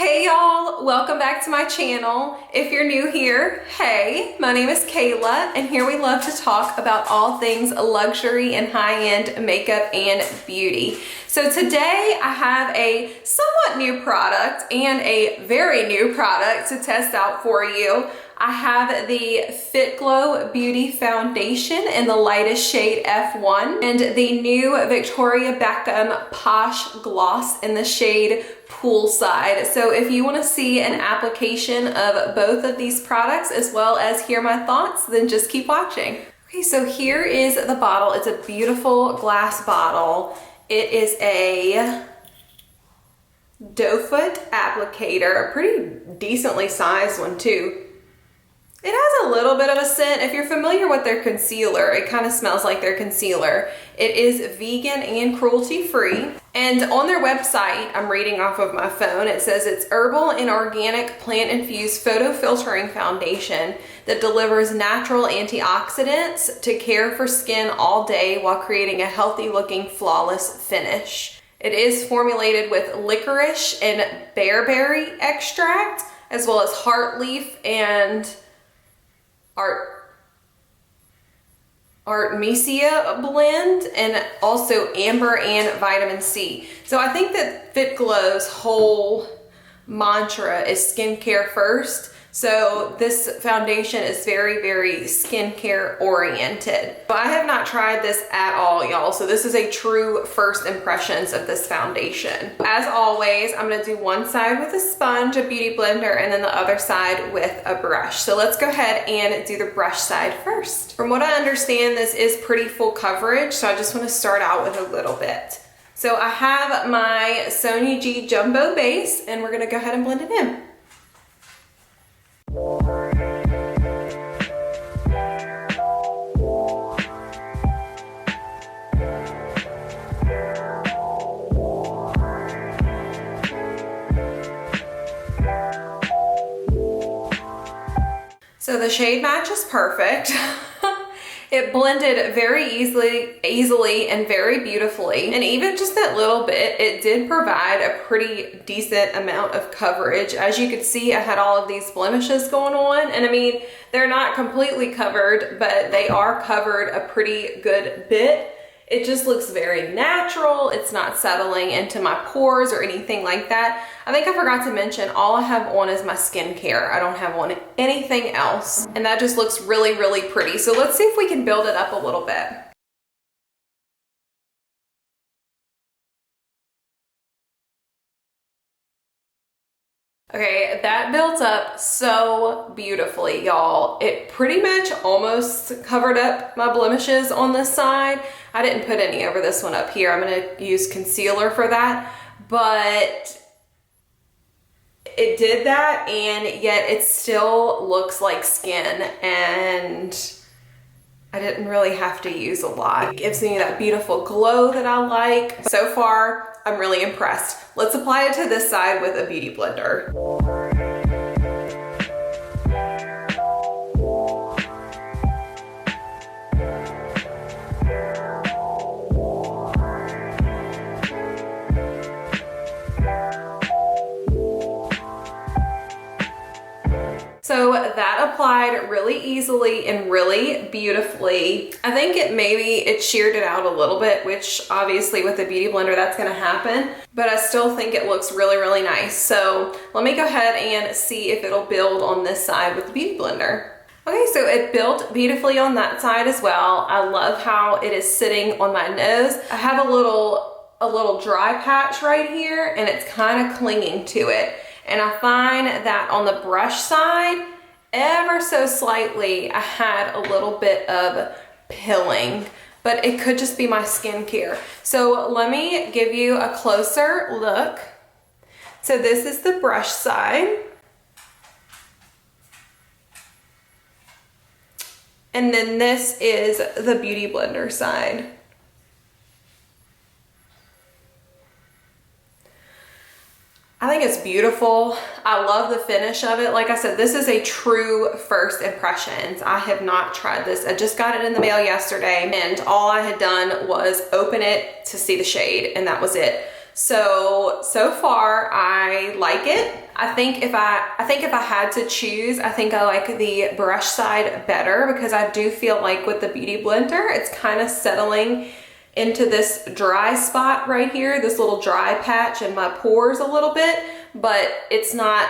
Hey y'all, welcome back to my channel. If you're new here, hey, my name is Kayla, and here we love to talk about all things luxury and high-end makeup and beauty. So today I have a somewhat new product and a very new product to test out for you. I have the FitGlow Beauty Foundation in the lightest shade F1 and the new Victoria Beckham Posh Gloss in the shade Poolside. So if you want to see an application of both of these products as well as hear my thoughts, then just keep watching. Okay, so here is the bottle. It's a beautiful glass bottle. It is a doe foot applicator, a pretty decently sized one too. It has a little bit of a scent. If you're familiar with their concealer, it kind of smells like their concealer. It is vegan and cruelty-free. And on their website, I'm reading off of my phone, it says it's herbal and organic plant-infused photo filtering foundation that delivers natural antioxidants to care for skin all day while creating a healthy-looking, flawless finish. It is formulated with licorice and bearberry extract, as well as heart leaf and Artemisia blend, and also amber and vitamin C. So I think that FitGlow's whole mantra is skincare first. So this foundation is very, very skincare oriented. But I have not tried this at all, y'all. So this is a true first impressions of this foundation. As always, I'm gonna do one side with a sponge, a beauty blender, and then the other side with a brush. So let's go ahead and do the brush side first. From what I understand, this is pretty full coverage. So I just wanna start out with a little bit. So I have my Sonia G Jumbo base, and we're gonna go ahead and blend it in. So the shade match is perfect. It blended very easily and very beautifully. And even just that little bit, it did provide a pretty decent amount of coverage. As you could see, I had all of these blemishes going on. And I mean, they're not completely covered, but they are covered a pretty good bit. It just looks very natural. It's not settling into my pores or anything like that. I think I forgot to mention, all I have on is my skincare. I don't have on anything else. And that just looks really, really pretty. So let's see if we can build it up a little bit. Okay, that built up so beautifully, y'all. It pretty much almost covered up my blemishes on this side. I didn't put any over this one up here. I'm gonna use concealer for that, but it did that, and yet it still looks like skin, and I didn't really have to use a lot. It gives me that beautiful glow that I like. So far, I'm really impressed. Let's apply it to this side with a beauty blender. So that applied really easily and really beautifully. I think it sheared it out a little bit, which obviously with the beauty blender that's gonna happen, but I still think it looks really, really nice. So let me go ahead and see if it'll build on this side with the beauty blender. Okay, so it built beautifully on that side as well. I love how it is sitting on my nose. I have a little dry patch right here, and it's kind of clinging to it. And I find that on the brush side, ever so slightly, I had a little bit of pilling, but it could just be my skincare. So let me give you a closer look. So this is the brush side. And then this is the beauty blender side. I think it's beautiful. I love the finish of it. Like I said, this is a true first impressions. I have not tried this. I just got it in the mail yesterday, and all I had done was open it to see the shade, and that was it. So far I like it. I think if I had to choose, I think I like the brush side better, because I do feel like with the Beauty Blender, it's kind of settling into this dry spot right here, this little dry patch in my pores a little bit, but it's not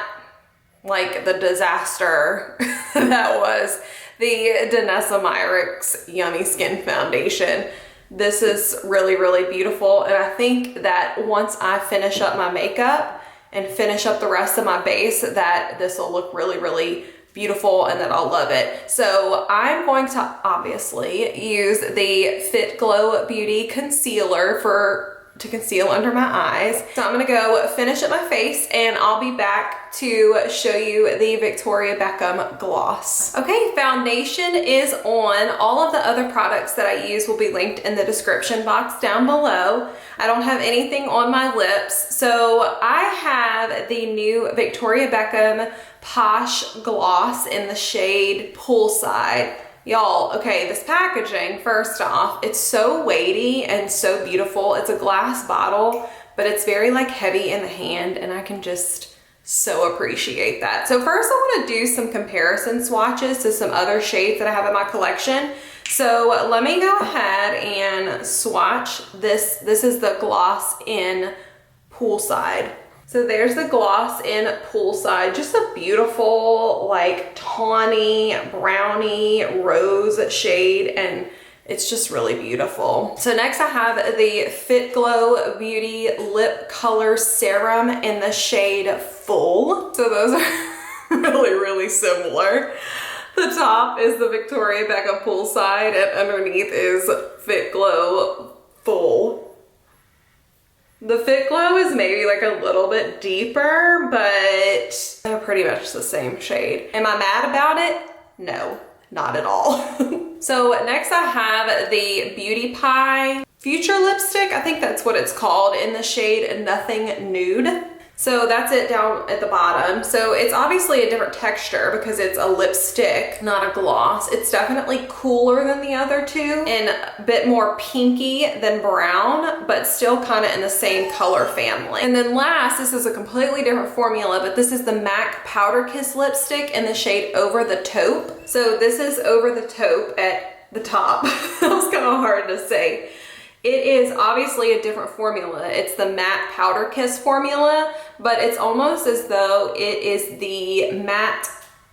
like the disaster that was the Danessa Myricks Yummy Skin Foundation. This is really, really beautiful, and I think that once I finish up my makeup and finish up the rest of my base, that this will look really, really beautiful and that I'll love it. So I'm going to obviously use the FitGlow Beauty Concealer to conceal under my eyes. So I'm gonna go finish up my face and I'll be back to show you the Victoria Beckham gloss. Okay, foundation is on. All of the other products that I use will be linked in the description box down below. I don't have anything on my lips. So I have the new Victoria Beckham Posh gloss in the shade Poolside. Y'all, okay, this packaging, first off, it's so weighty and so beautiful. It's a glass bottle, but it's very like heavy in the hand, and I can just so appreciate that. So first I want to do some comparison swatches to some other shades that I have in my collection. So let me go ahead and swatch this. This is the gloss in Poolside. So there's the gloss in Poolside, just a beautiful like tawny, browny, rose shade, and it's just really beautiful. So next I have the FitGlow Beauty Lip Color Serum in the shade Full. So those are really, really similar. The top is the Victoria Beckham Poolside, and underneath is FitGlow Full. The FitGlow is maybe like a little bit deeper, but they're pretty much the same shade. Am I mad about it? No, not at all. So next I have the Beauty Pie Future Lipstick. I think that's what it's called, in the shade Nothing Nude. So that's it down at the bottom. So it's obviously a different texture because it's a lipstick, not a gloss. It's definitely cooler than the other two and a bit more pinky than brown, but still kind of in the same color family. And then last, this is a completely different formula, but this is the MAC Powder Kiss lipstick in the shade Over the Taupe. So this is Over the Taupe at the top. That was kind of hard to say. It is obviously a different formula. It's the matte Powder Kiss formula, but it's almost as though it is the matte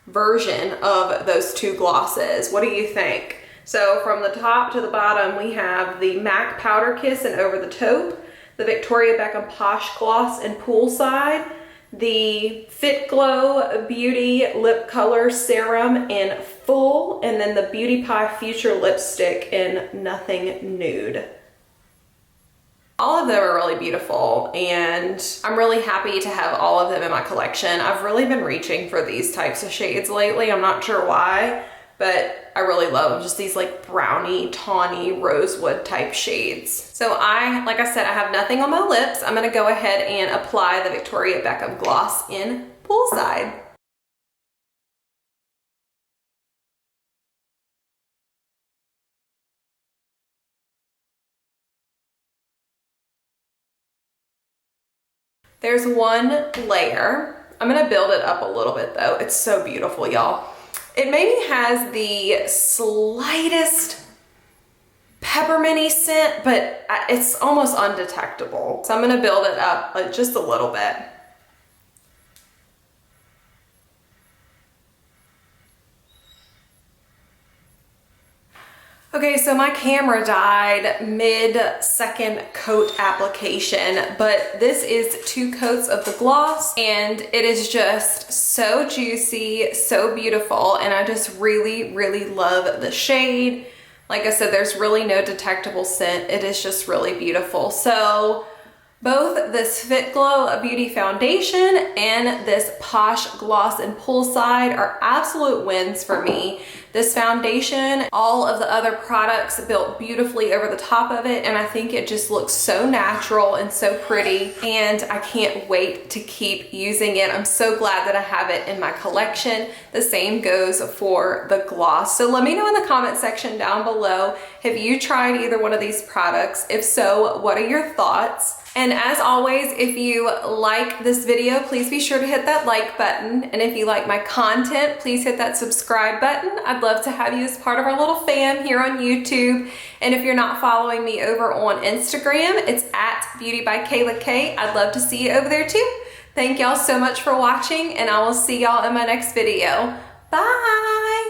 version of those two glosses. What do you think? So from the top to the bottom, we have the MAC Powder Kiss and Over the Taupe, the Victoria Beckham Posh Gloss and Poolside, the FitGlow Beauty Lip Color Serum in Full, and then the Beauty Pie Future Lipstick in Nothing Nude. All of them are really beautiful, and I'm really happy to have all of them in my collection. I've really been reaching for these types of shades lately. I'm not sure why, but I really love them. Just these like browny, tawny, rosewood type shades. So like I said, I have nothing on my lips. I'm gonna go ahead and apply the Victoria Beckham gloss in Poolside. There's one layer. I'm gonna build it up a little bit though. It's so beautiful, y'all. It maybe has the slightest pepperminty scent, but it's almost undetectable. So I'm gonna build it up just a little bit. Okay, so my camera died mid-second coat application, but this is 2 coats of the gloss, and it is just so juicy, so beautiful, and I just really, really love the shade. Like I said, there's really no detectable scent. It is just really beautiful. So both this FitGlow Beauty Foundation and this Posh Gloss in Poolside are absolute wins for me. This foundation, all of the other products built beautifully over the top of it, and I think it just looks so natural and so pretty, and I can't wait to keep using it. I'm so glad that I have it in my collection. The same goes for the gloss. So let me know in the comment section down below, have you tried either one of these products? If so, what are your thoughts? And as always, if you like this video, please be sure to hit that like button. And if you like my content, please hit that subscribe button. I'd love to have you as part of our little fam here on YouTube. And if you're not following me over on Instagram, it's at beautybykaylak. I'd love to see you over there too. Thank y'all so much for watching, and I will see y'all in my next video. Bye!